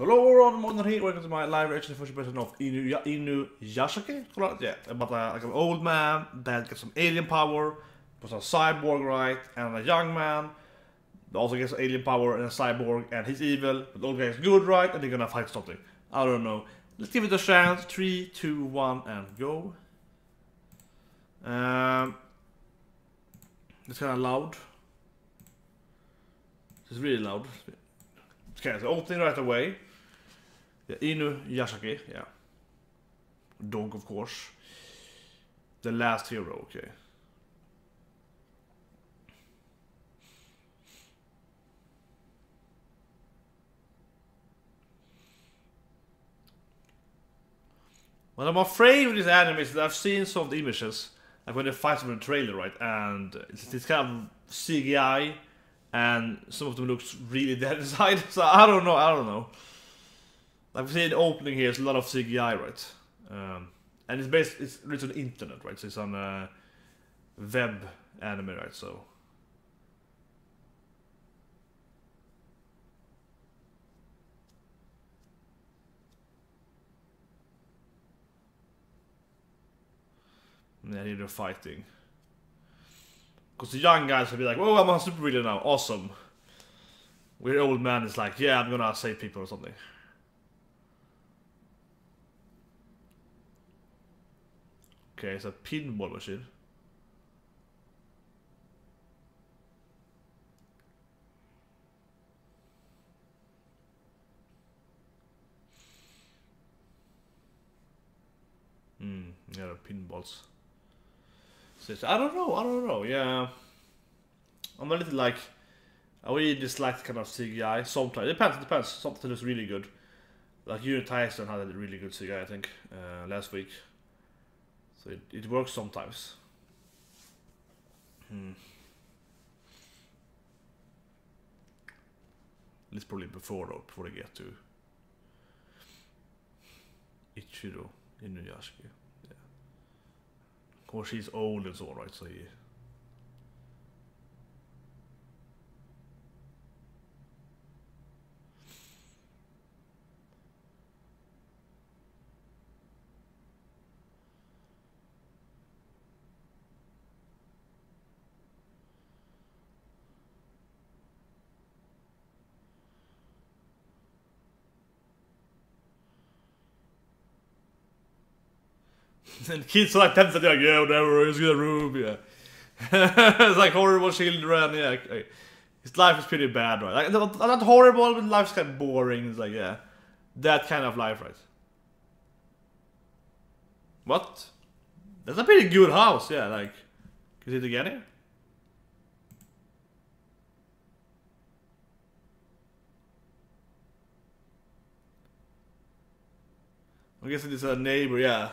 So hello on Modern here, welcome to my live reaction first impression of Inuyashiki? Yeah, about like an old man that gets some alien power, puts a cyborg right, and a young man that also gets alien power and a cyborg, and he's evil, but the old guy is good right, and they're gonna fight something. I don't know. Let's give it a chance. 3, 2, 1, and go. It's kind of loud. It's really loud. Okay, so opening right away. Yeah, Inuyashiki, yeah. Dog, of course. The last hero, okay. What I'm afraid with this anime is that I've seen some of the images, like when they fight in the trailer, right? And it's kind of CGI, and some of them looks really dead inside. So I don't know. Like we see the opening here, it's a lot of CGI, right? And it's written on the internet, right? So it's on web anime, right? So. Yeah, they're fighting. Because the young guys will be like, oh, I'm a supervillain now, awesome. Where the old man is like, yeah, I'm gonna save people or something. Okay, it's a pinball machine. Yeah, pinballs. I don't know, yeah. I'm a little like, I really dislike kind of CGI, sometimes, it depends, something looks really good. Like Tyson had a really good CGI, I think, last week. So it works sometimes. At least probably before they get to Ichiro Inuyashiki. Of course, he's old and so on, right? So he. And kids are like tempted, like, yeah, whatever, he's gonna room, yeah. It's like horrible children, yeah. His life is pretty bad, right? Like, not horrible, but life's kind of boring. It's like, yeah, that kind of life, right? What? That's a pretty good house, yeah. Like, can you see it again here? I guess it is a neighbor, yeah.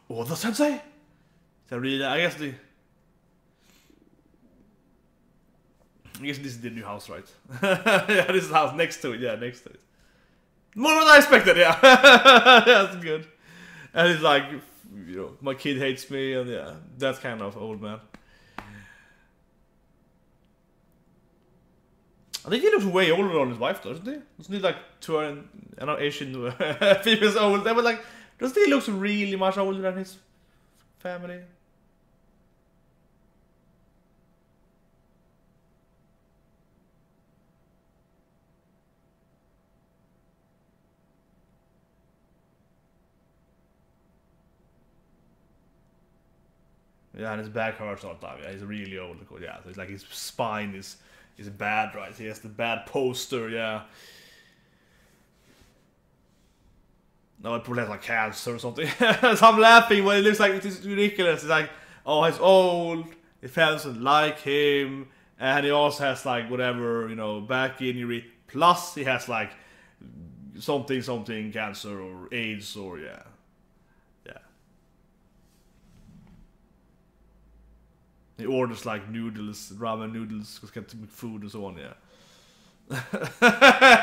Oh, the sensei? So really, I guess this is the new house, right? Yeah, this is the house next to it. Yeah, next to it. More than I expected. Yeah, yeah, that's good. And it's like, you know, my kid hates me, and yeah, that kind of old man. I think he looks way older than his wife, doesn't he? Doesn't he like turn? I know Asian females old. They were like. Doesn't he look really much older than his family? Yeah, and his back hurts all the time. Yeah, he's really old. Yeah, so it's like his spine is bad, right? He has the bad poster, yeah. No, it probably has like cancer or something. So I'm laughing when it looks like it's ridiculous. It's like, oh, he's old, his parents don't like him, and he also has like whatever, you know, back injury. Plus he has like something cancer or AIDS or yeah. He orders like noodles, ramen noodles, because he can't make food and so on, yeah.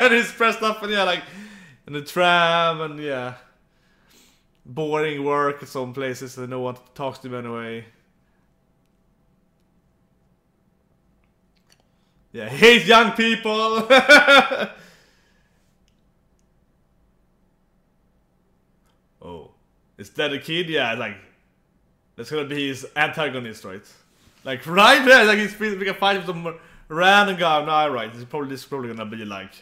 And he's pressed up and yeah, like in the tram and yeah, boring work at some places and no one talks to him anyway. Yeah, he hates young people. Is that a kid? Yeah, like that's gonna be his antagonist, right? Like right there, like we can fight with some random guy. No, right? This is probably gonna be like.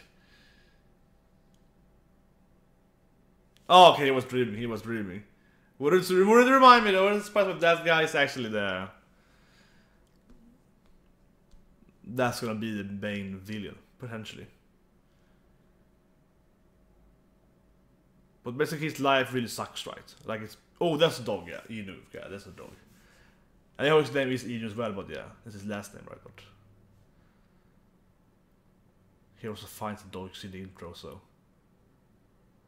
Oh, okay, he was dreaming. He was dreaming. Wouldn't remind me though. Wouldn't surprise me if that guy is actually there. That's gonna be the main villain potentially. But basically his life really sucks, right? Like it's that's a dog, yeah. Inu, yeah, that's a dog. I know his name is Inu as well, but yeah, that's his last name, right? But he also finds the dogs in the intro, so.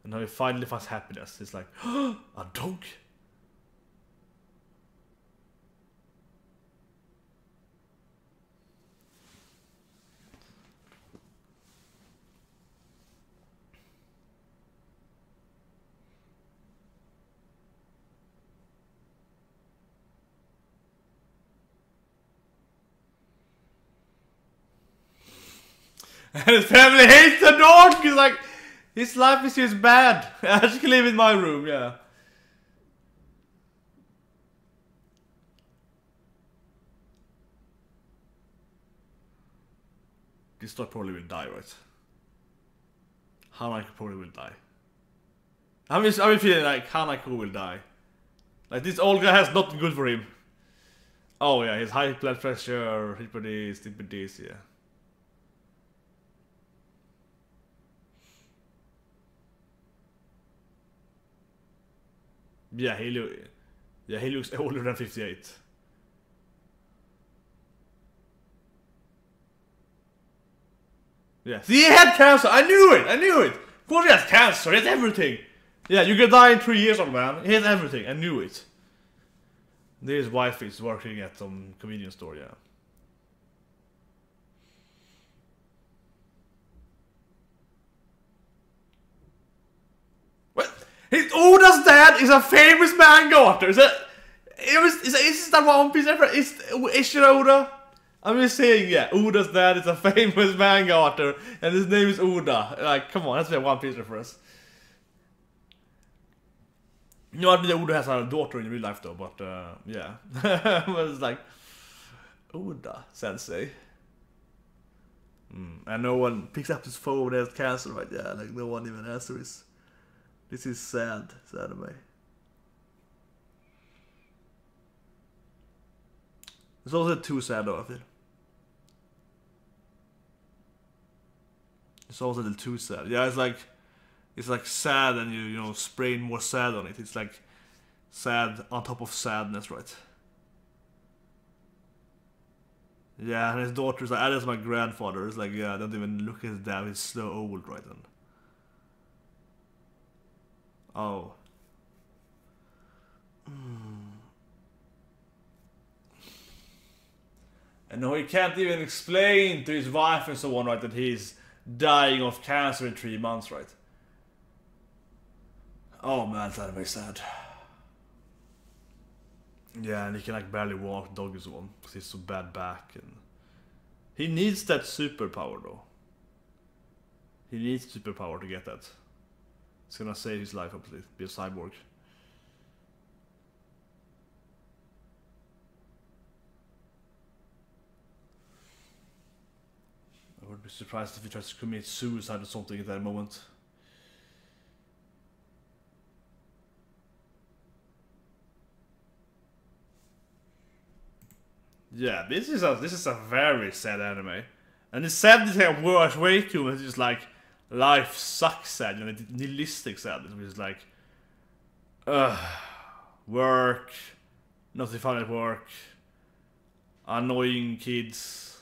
And now he finally finds happiness. It's like, a dog? And his family hates the dog! He's like, his life is just bad. I just can live in my room, yeah. This dog probably will die, right? Hanako probably will die. I'm feeling like Hanako will die. Like this old guy has nothing good for him. Oh yeah, his high blood pressure, this, yeah. Yeah, he looks older than 58. Yeah. See, he had cancer! I knew it! Of course he has cancer, he has everything! Yeah, you can die in 3 years, old man. He has everything, I knew it. His wife is working at some convenience store, yeah. Oda's dad is a famous manga author. Is that One Piece reference? Is it Oda? I'm just saying, yeah. Oda's dad is a famous manga author, and his name is Oda. Like, come on, that's a One Piece reference. No, I mean Oda has a daughter in real life though, but yeah. But it's like Oda Sensei. And no one picks up his phone when he has cancer, right? Yeah, like no one even answers. This is sad, anime. It's also too sad though, I feel. It's also a little too sad. Yeah, it's like sad and you know, spraying more sad on it. It's like sad on top of sadness, right? Yeah, and his daughter's like, that's my grandfather. It's like, yeah, don't even look at his dad, he's so old, right then. Oh. And no, he can't even explain to his wife and so on, right, that he's dying of cancer in 3 months, right? Oh man, that makes sad. Yeah, and he can like barely walk, dog is one, because he's so bad back, and he needs that superpower though. He needs superpower to get that. It's gonna save his life, hopefully, be a cyborg. I would be surprised if he tries to commit suicide or something at that moment. Yeah, this is a very sad anime. And the sadness is worse way too much. It's just like life sucks sad, you know, nihilistic sadness, which is like work, nothing fun at work, annoying kids,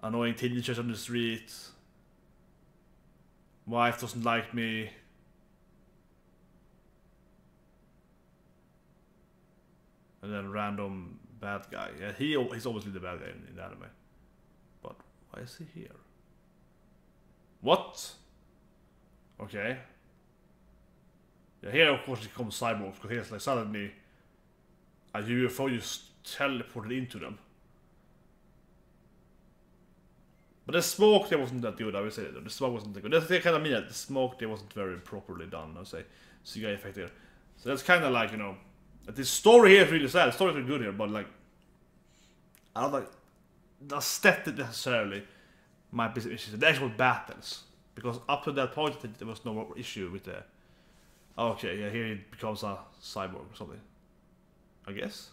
annoying teenagers on the street, wife doesn't like me. And then random bad guy. Yeah, he's obviously the bad guy in the anime. But why is he here? What? Okay. Yeah, here of course it comes cyborgs, because here's like suddenly a UFO just teleported into them. But the smoke there wasn't that good, I would say. The smoke wasn't that good. That's the kind of mean that the smoke there wasn't very properly done, I would say. CGI effect there. So that's kind of like, you know, the story here is really sad. The story is really good here, but like, I don't like the aesthetic necessarily might be some issues. The actual battles, because up to that point there was no issue with the. Okay, yeah, here he becomes a cyborg or something. I guess.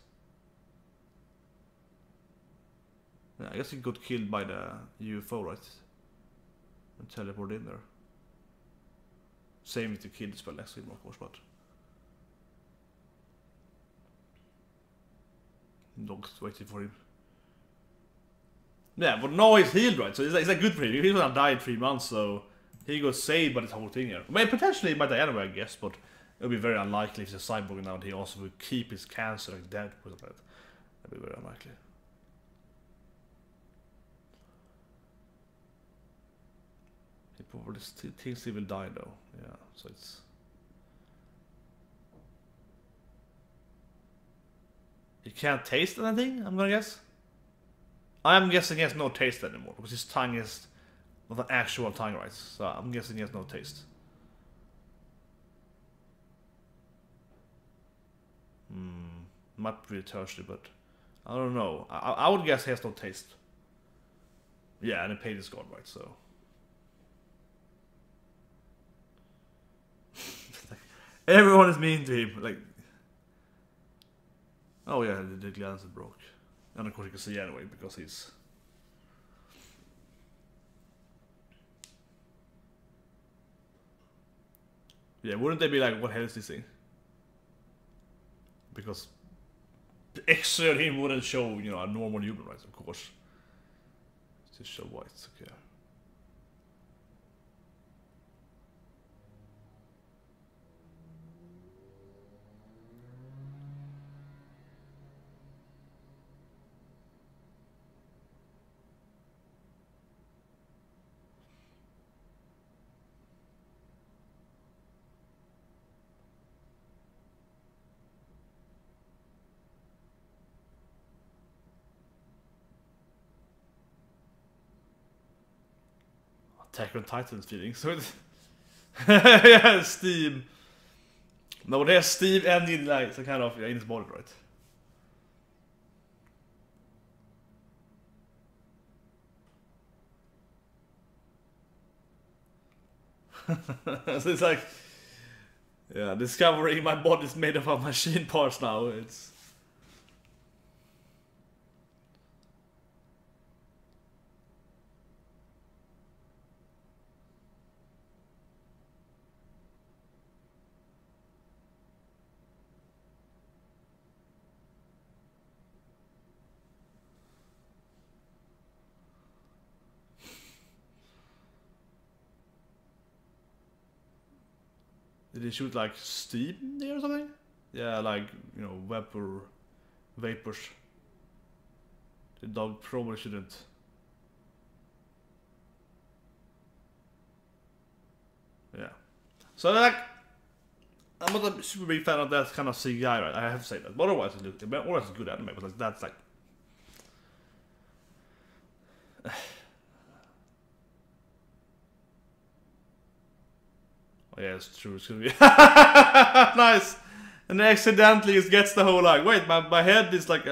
Yeah, I guess he got killed by the UFO, right? And teleported in there. Same with the kid spell next to him, of course, but. Dog's waiting for him. Yeah, but now he's healed, right? So it's like good for him. He's gonna die in 3 months, so he got saved by this whole thing here. I mean, potentially he might die anyway, I guess, but it would be very unlikely if he's a cyborg now and he also would keep his cancer like dead or something like that. That'd be very unlikely. He probably thinks he will die though. Yeah, so it's. He can't taste anything, I'm gonna guess. I'm guessing he has no taste anymore, because his tongue is not an actual tongue, right? So I'm guessing he has no taste. Might be thirsty, but I don't know. I would guess he has no taste. Yeah, and the pain is gone, right? So. Everyone is mean to him, like. Oh yeah, the glance is broke. And of course you can see anyway, because he's... Yeah, wouldn't they be like, what hell is this thing? Because the X-ray on him wouldn't show, you know, a normal human, right? Of course. Just show whites, okay. Attack on Titan's feeling, so it's... yeah, Steam. No, there's Steam engine like so kind of in his body, right? So it's like, yeah, discovering my body is made up of machine parts now. It's. Did he shoot like steam there or something? Yeah, like, you know, vapors. The dog probably shouldn't. Yeah. So like, I'm not a super big fan of that kind of CGI, right? I have to say that. But otherwise it's a good anime, but like that's like. Oh, yeah, it's true. It's gonna be nice. And accidentally it gets the whole like, wait, my head is like,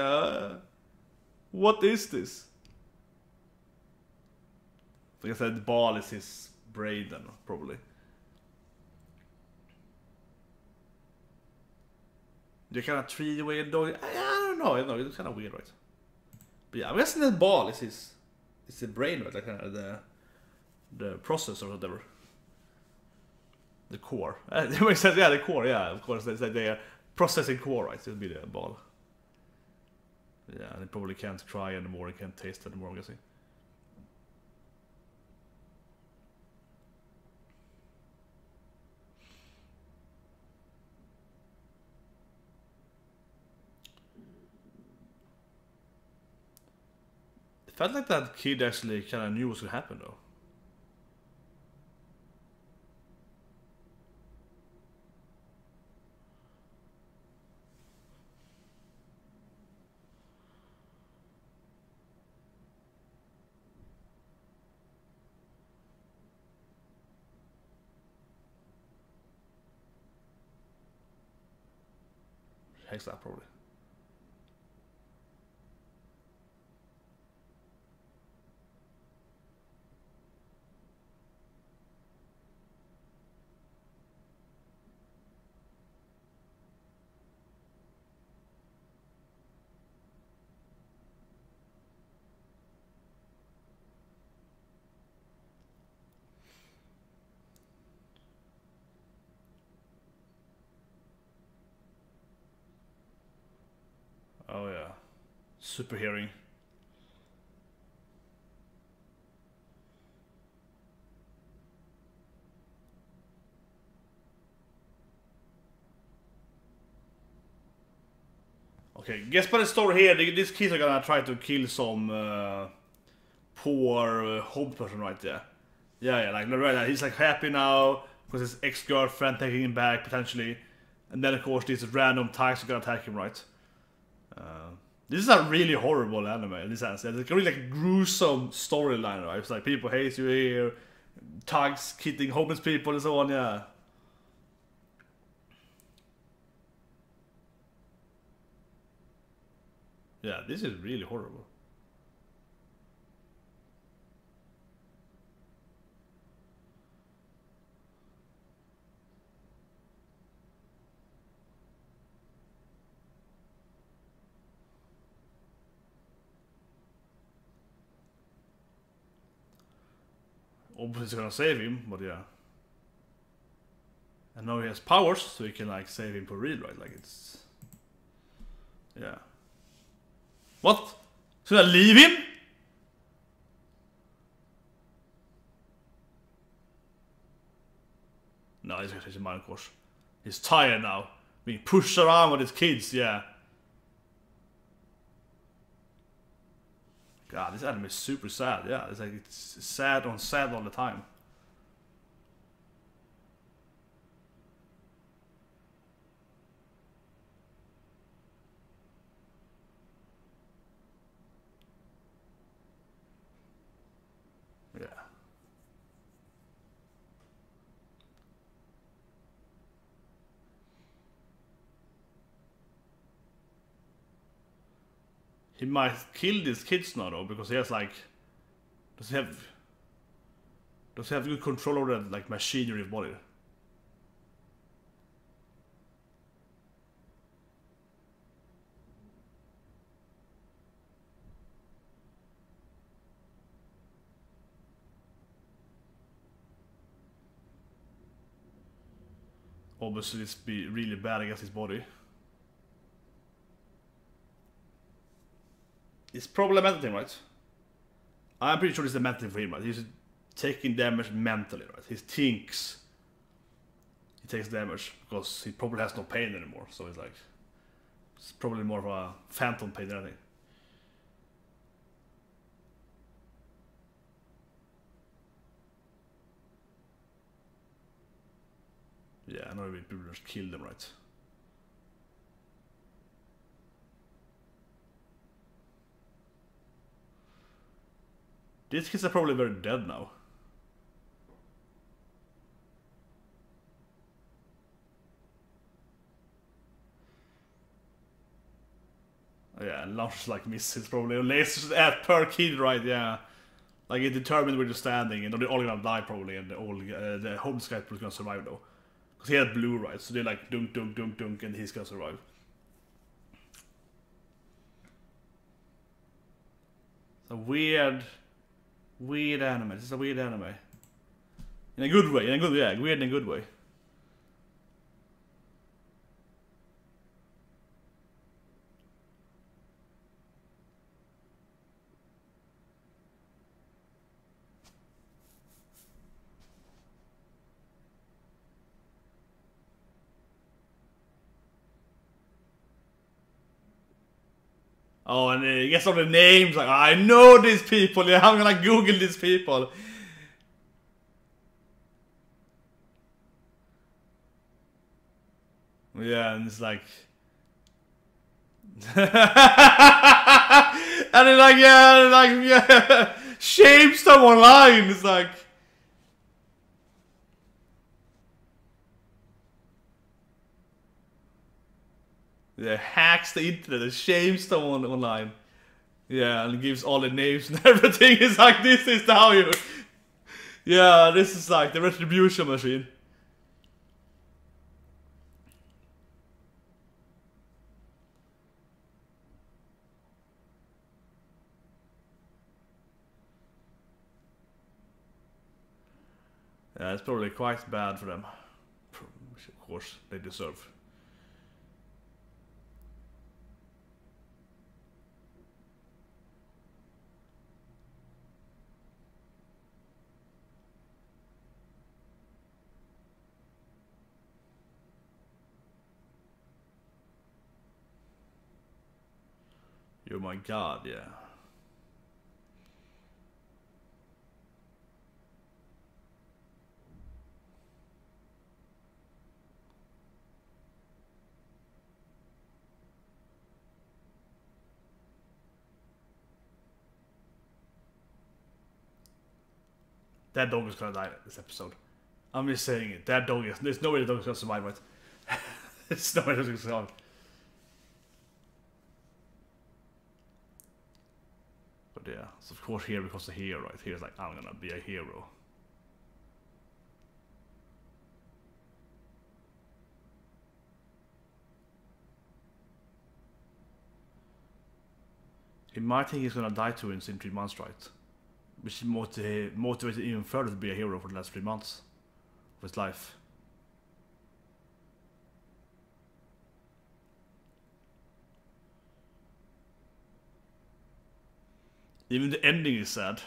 what is this? Like I said, the ball is his brain then, probably. They're kind of 3D way dog. I don't know. It's kind of weird, right? But yeah, I'm guessing the ball is it's the brain, right? Like kind of the processor or whatever. The core. It makes sense. Yeah, the core. Yeah, of course. They are processing core, right? It'll be the ball. Yeah, and it probably can't cry anymore. It can't taste anymore, I'm guessing. It felt like that kid actually kind of knew what was going to happen, though. Hex that probably. Oh yeah. Super hearing. Okay, guess by the story here, these kids are gonna try to kill some poor home person right there. Yeah, like right, he's like happy now because his ex-girlfriend taking him back potentially, and then of course these random thugs are gonna attack him, right? This is a really horrible anime in this sense. It's a really like gruesome storyline, right? It's like people hate you here, thugs killing homeless people and so on. Yeah. Yeah, this is really horrible. Obviously gonna save him, but yeah. And now he has powers, so he can like save him for real, right? Like it's... Yeah. What? Should I leave him? No, he's gonna take his mind course. He's tired now. Being pushed around with his kids, yeah. God, this anime is super sad, yeah. It's like it's sad on sad all the time. Yeah. He might kill these kids now though, because he has like... Does he have good control over that like machinery of body? Obviously this be really bad against his body. It's probably a mental thing, right? I'm pretty sure it's a mental thing for him, right? He's taking damage mentally, right? He thinks he takes damage because he probably has no pain anymore. So it's like, it's probably more of a phantom pain than anything. Yeah, I know people just kill them, right? These kids are probably very dead now. Oh, yeah, and launches like missiles probably. Lasers at per kid, right? Yeah. Like it determined where you're standing, and they're all gonna die probably, and the home sniper is gonna survive though. Because he had blue, right? So they're like dunk, dunk, dunk, dunk, and he's gonna survive. It's a weird anime. This is a weird anime. In a good way, yeah, weird in a good way. Oh, and he gets all the names, like, I know these people, yeah, I'm gonna Google these people. Yeah, and it's like... and then like, yeah, shame someone online, it's like... Yeah, hacks the internet and shames someone online. Yeah, and gives all the names and everything. It's like, this is how you... Yeah, this is like the retribution machine. Yeah, it's probably quite bad for them. Which of course they deserve. Oh my god, yeah. That dog is gonna die this episode. I'm just saying it. That dog is... There's no way the dog is gonna survive it. There's no way the dog is gonna survive. But yeah, so of course here becomes the hero, right? Here's like, I'm gonna be a hero. He might think he's gonna die too in 3 months, right? Which motivated even further to be a hero for the last 3 months of his life. Even the ending is sad.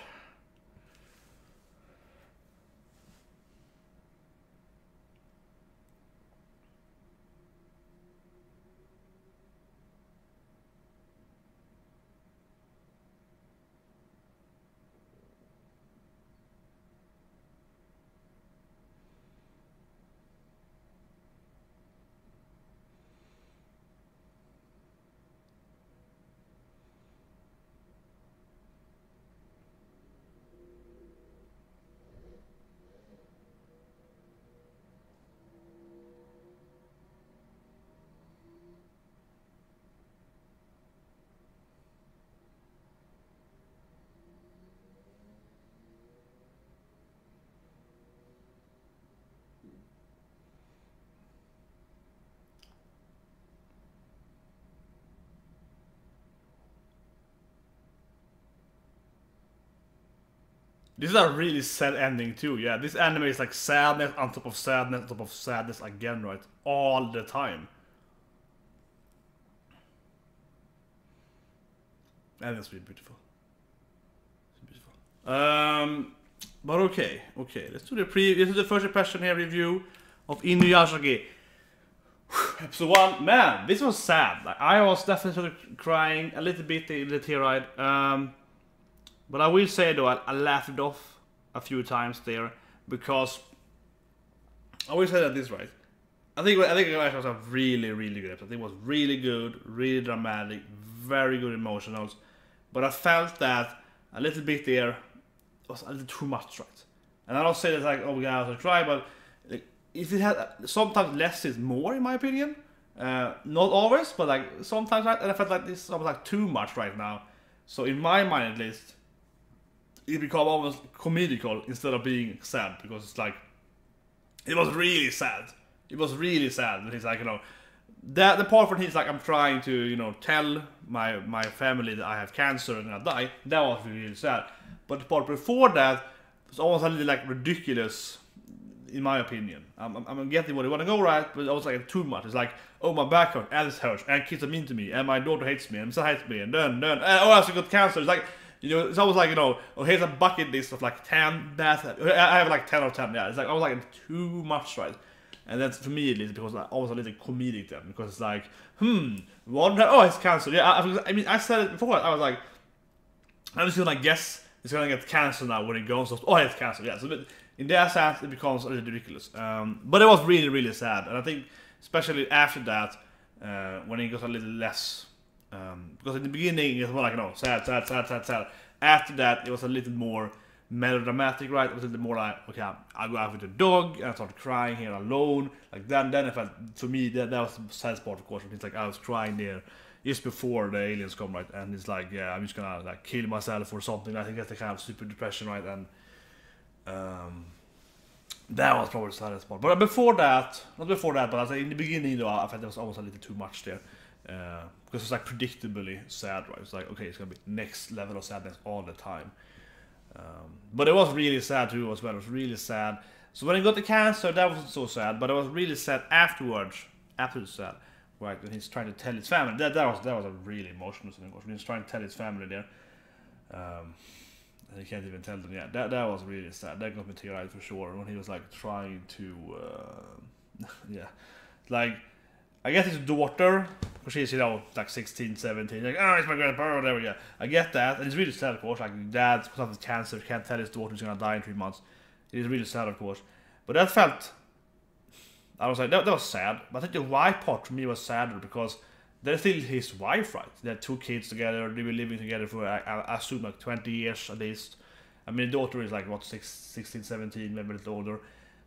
This is a really sad ending too, yeah. This anime is like sadness on top of sadness on top of sadness again, right? All the time. And it's really beautiful. It's beautiful. But okay. Let's do the first impression here review of Inuyashiki. Episode 1. Man, this was sad. Like, I was definitely crying a little bit in the tear-eyed. But I will say though, I laughed it off a few times there, because I will say that this, right? I think it was a really good episode. It was really good, really dramatic, very good emotionals. But I felt that a little bit there was a little too much, right? And I don't say that like, oh yeah, I was cry, but like, if it had sometimes less is more, in my opinion. Not always, but like sometimes, right? And I felt like this was like too much right now. So in my mind, at least, it became almost comedical instead of being sad, because it's like, it was really sad. It was really sad. And he's like, you know, that the part where he's like, I'm trying to, you know, tell my family that I have cancer and I die. That was really sad. But the part before that was almost a little like ridiculous, in my opinion. I'm getting what you want to go, right? But it was like too much. It's like, oh, my back hurts, and it hurts, and kids are mean to me, and my daughter hates me, and my son hates me, and then oh, I also got cancer. It's like, you know, it's almost like, you know, oh, here's a bucket list of like 10 bad. I have like 10 out of 10. Yeah, it's like, I was like too much, right? And that's for me at least, because I was a little comedic then, because it's like, what? Oh, it's cancer. Yeah, I mean, I said it before. I was like, I'm just gonna guess it's gonna get cancer now when it goes. Oh, it's cancer. Yeah. So in that sense, it becomes a little ridiculous. But it was really sad, and I think especially after that, when it got a little less. Because in the beginning it was more like, you know, sad. After that, it was a little more melodramatic, right? It was a little more like, okay, I go out with the dog and I start crying here alone. Like then I felt, for me, that was the saddest part, of course. It's like I was crying there just before the aliens come, right? And it's like, yeah, I'm just gonna like kill myself or something. I think that's the kind of super depression, right? And that was probably the saddest part. But before that, not before that, but I think in the beginning, though, I felt there was almost a little too much there. Because it's like predictably sad, right? It's like, okay, it's gonna be next level of sadness all the time. But it was really sad too as well. It was really sad. So when he got the cancer, that wasn't so sad, but it was really sad afterwards. Absolutely sad, right? When he's trying to tell his family. That was a really emotional thing. When he's trying to tell his family there, and he can't even tell them. Yeah, that was really sad. That got me teary-eyed for sure. When he was like trying to, yeah, like. I guess his daughter, because she's, you know, like 16, 17, like, oh, it's my grandpa, or whatever, yeah. I get that, and it's really sad, of course, like, dad, because of cancer, can't tell his daughter he's gonna die in 3 months. It is really sad, of course. But that felt, I was like, that was sad, but I think the wife part for me was sadder, because they're still his wife, right? They had 2 kids together, they were living together for, I assume, like 20 years at least. I mean, the daughter is like, what, 16, 17, maybe a little older.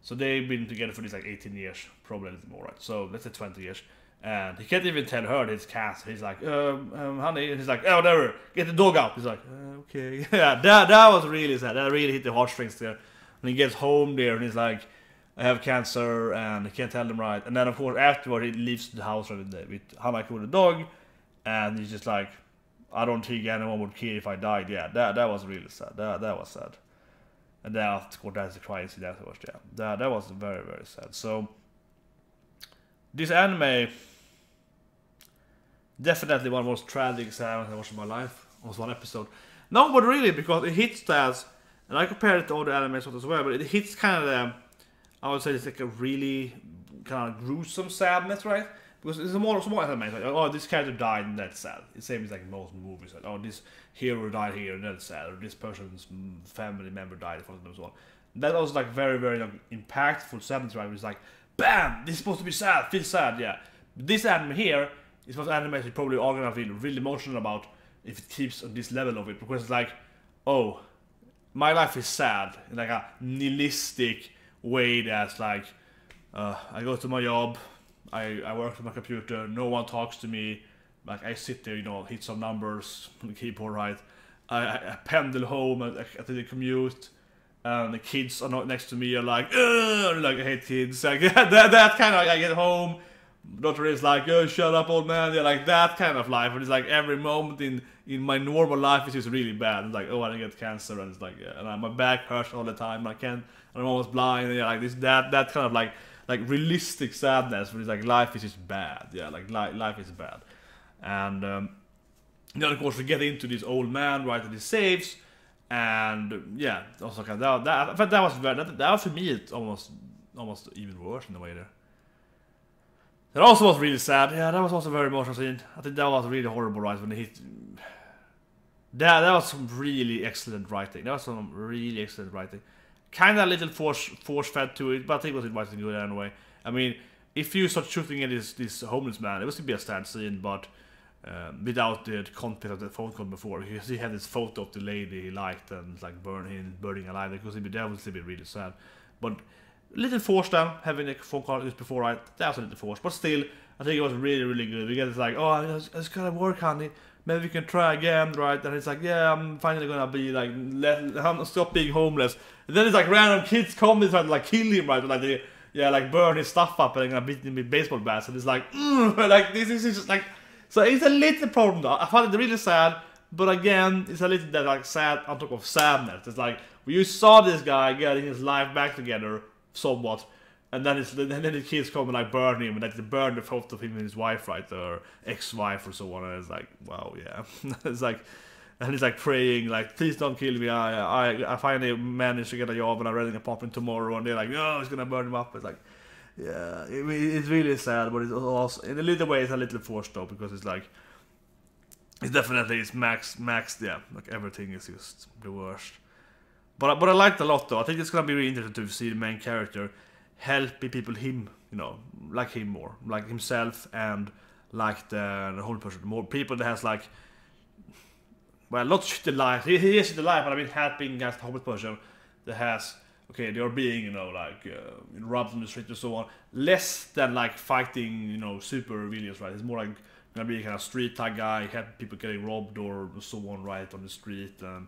So they've been together for this like 18 years, probably a little more, right? So let's say 20 years. And he can't even tell her his cat. He's like, honey. And he's like, oh, whatever, get the dog out. He's like, okay. Yeah, that was really sad. That really hit the heartstrings there. And he gets home there and he's like, I have cancer and he can't tell them right. And then, of course, afterward, he leaves the house with Hanako with the dog. And he's just like, I don't think anyone would care if I died. Yeah, that was really sad. That was sad. And then, of course, that's the crying scene afterwards. Yeah, that was very, very sad. So, this anime, definitely one of the most tragic anime I watched in my life. Almost one episode. No, but really, because it hits that, and I compare it to other animes as well, but it hits kind of I would say it's like a really kind of gruesome sadness, right? Because it's a more anime, like, oh, this character died and that's sad. It's the same as like most movies, like, oh, this hero died here and that's sad, or this person's family member died for them as well. That was like very, very like, impactful sadness, right? It was like, bam, this is supposed to be sad, feel sad, yeah. This anime here is what anime you probably are gonna feel really emotional about if it keeps on this level of it, because it's like, oh, my life is sad in like a nihilistic way that's like, I go to my job, I work on my computer, no one talks to me, like I sit there, you know, hit some numbers on the keyboard, right? I pendle home at the commute, and the kids are not next to me are like, ugh, like I hate kids, like that kind of like I get home, daughter is like, oh, shut up old man, yeah, like that kind of life, and it's like every moment in my normal life is just really bad. It's like, oh, I get cancer, and it's like, yeah, and my back hurts all the time, I'm almost blind, and yeah, like this, that kind of like realistic sadness, where it's like life is just bad, yeah, like life is bad. And then of course we get into this old man, right, that he saves, and yeah, also kind of that was for me it's almost even worse in a way there. That also was really sad. Yeah, that was also very emotional scene. I think that was really horrible, right, when he hit. That was some really excellent writing. Kinda a little force fed to it, but I think it was writing good anyway. I mean, if you start shooting at this homeless man, it was to be a sad scene, but without the context of the phone call before, because he had this photo of the lady he liked and like burning alive, because that would be really sad. But little force down, having a phone call just before, right? That was a little force, but still, I think it was really, really good. We get this like, oh, it's gonna work, honey. Maybe we can try again, right? And it's like, yeah, I'm finally gonna be like, stop being homeless. And then it's like random kids come and try to like kill him, right? Like they, like burn his stuff up and they're gonna beat him with baseball bats. And it's like, like this is just like, so it's a little problem though. I found it really sad, but again, it's a little that like sad on top of sadness. It's like, you saw this guy getting his life back together somewhat, and then the kids come and like burn him, and like they burn the photo of him and his wife, right, or ex-wife or so on, and it's like, wow, yeah. It's like, and he's like praying, like, please don't kill me, I finally managed to get a job and I'm renting an apartment tomorrow, and they're like, no, it's gonna burn him up. It's like, yeah, it's really sad, but it's also, in a little way, it's a little forced though, because it's like, it's definitely, it's maxed, yeah, like everything is just the worst. But I liked a lot though. I think it's gonna be really interesting to see the main character help people like him more, like himself, and like the whole person. More people that has like well, not shitty life. He has shitty life, but I mean, helping against the Hobbit person that has, okay, they are being, you know, like robbed in the street and so on. Less than like fighting, you know, super villains, right? It's more like gonna be kind of street type guy, have people getting robbed or so on, right, on the street, and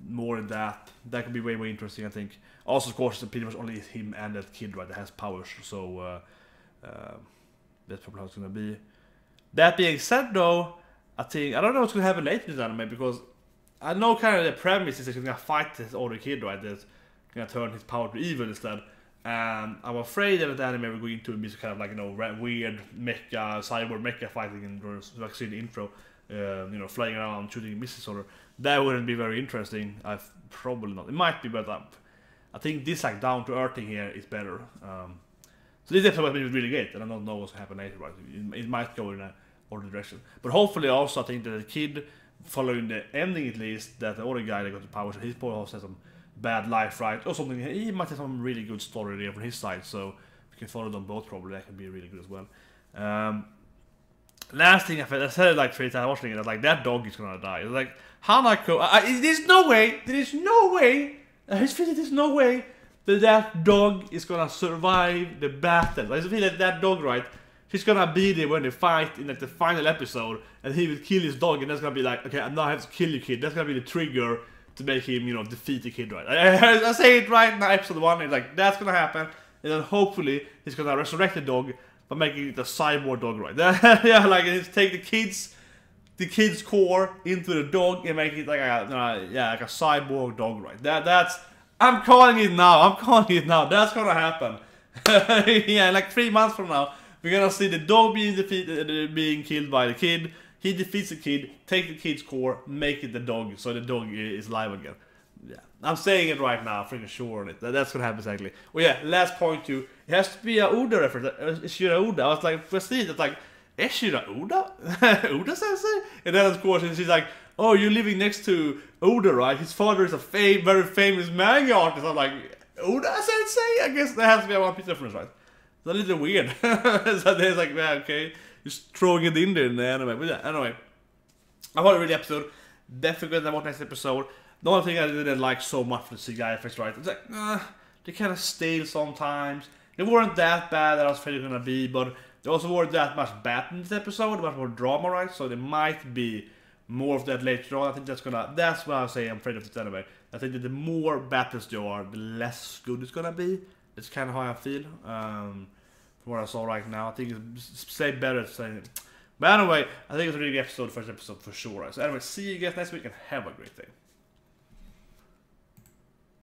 more than that. That could be way interesting, I think. Also, of course, pretty much only him and that kid, right, that has powers. So that's probably how it's gonna be. That being said, though, I don't know what's gonna happen later in the anime, because I know kind of the premise is that he's gonna fight this older kid, right? That's gonna turn his power to evil instead. And I'm afraid that the anime we're going to be kind of like, you know, weird mecha, cyborg mecha fighting in the vaccine intro, you know, flying around shooting missiles or that wouldn't be very interesting. I've probably not. It might be, but I think this like down to earth thing here is better. So this episode has been really great, and I don't know what's gonna happen later, right? It might go in a other direction, but hopefully also I think that the kid, following the ending at least, that the other guy that got the powers, his boy also has some bad life, right, or something. He might have some really good story there from his side, so if we can follow them both, probably that can be really good as well. Last thing I said it like 3 times watching it, like, that dog is gonna die. It's like, Hanako, there's no way that dog is gonna survive the battle. I just feel like that dog, right, he's gonna be there when they fight in like the final episode, and he will kill his dog, and that's gonna be like, okay, now I have to kill you, kid. That's gonna be the trigger to make him, you know, defeat the kid, right? I say it right now, episode 1, it's like, that's gonna happen, and then hopefully he's gonna resurrect the dog by making it a cyborg dog, right? Yeah, like, take the kid's core into the dog and make it like like a cyborg dog, right? That's, I'm calling it now, that's gonna happen. Yeah, like 3 months from now, we're gonna see the dog being defeated, being killed by the kid. He defeats the kid, take the kid's core, make it the dog, so the dog is live again. Yeah, I'm saying it right now, I'm pretty sure on it. That's gonna happen exactly. Well, yeah, last point too. It has to be a Oda reference. Ishida Oda. I was like, prestige. It's like, Ishida Oda? Oda sensei? And then of course she's like, oh, you're living next to Oda, right? His father is a very famous manga artist. I'm like, Oda sensei? I guess that has to be a One Piece reference, right? It's a little weird. So there's like, yeah, okay. Just throwing it in there in the anime. But yeah, anyway. I thought a really episode. Definitely gonna watch next episode. The only thing I didn't like so much for the CGI effects, right? It's like, they kind of stale sometimes. They weren't that bad that I was afraid they were gonna be, but they also weren't that much bad in this episode, much more drama, right? So there might be more of that later on. I think that's why I say I'm afraid of this anime. I think that the more battles there are, the less good it's gonna be. That's kind of how I feel. From what I saw right now, I think it's better to say it. But anyway, I think it's a really good episode, first episode for sure. So anyway, see you guys next week and have a great day.